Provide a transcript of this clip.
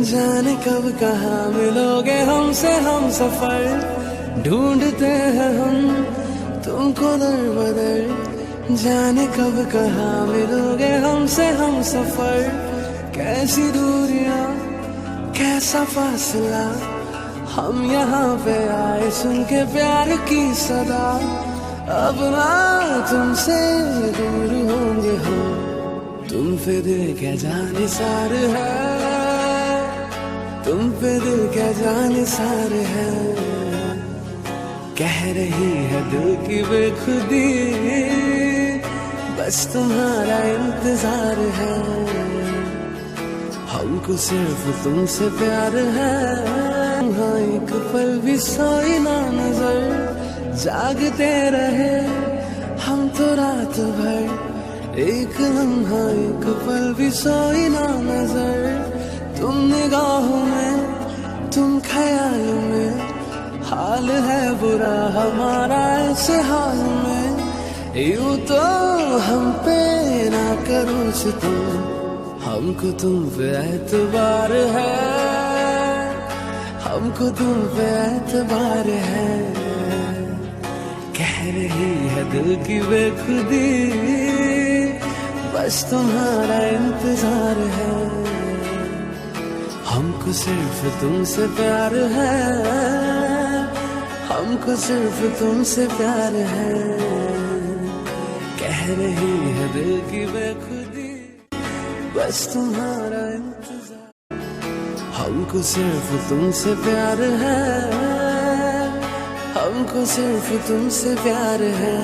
जाने कब कहाँ मिलोगे हमसे हम सफर ढूंढते हैं हम तुमको दर बदर। जाने कब कहाँ मिलोगे हमसे हम सफर। कैसी दूरियां कैसा फासला, हम यहाँ पे आए सुन के प्यार की सदा। अब ना तुमसे दूर होंगे हम, तुम पे दिल क्या जाने सार है, तुम पे दिल क्या जाने सार है। कह रही है दिल की बेखुदी, बस तुम्हारा इंतजार है। हमको सिर्फ तुमसे प्यार है। हाँ एक पल भी सोई ना नजर, जागते रहे हम तो रात भर। एक लम्हा एक पल भी सोई ना नजर, तुम निगाहों में तुम ख्याल में। हाल है बुरा हमारा ऐसे हाल में, यूं तो हम पे ना करो तुम, हमको तुम पे एतबार है, हमको तुम पे एतबार है। कह रही है दिल की बेखुदी, बस तुम्हारा इंतजार है। हमको सिर्फ तुमसे प्यार है, हमको सिर्फ तुमसे प्यार है। कह रही है दिल की बेखुदी, बस तुम्हारा इंतजार। हमको सिर्फ तुमसे प्यार है, हमको सिर्फ तुमसे प्यार है।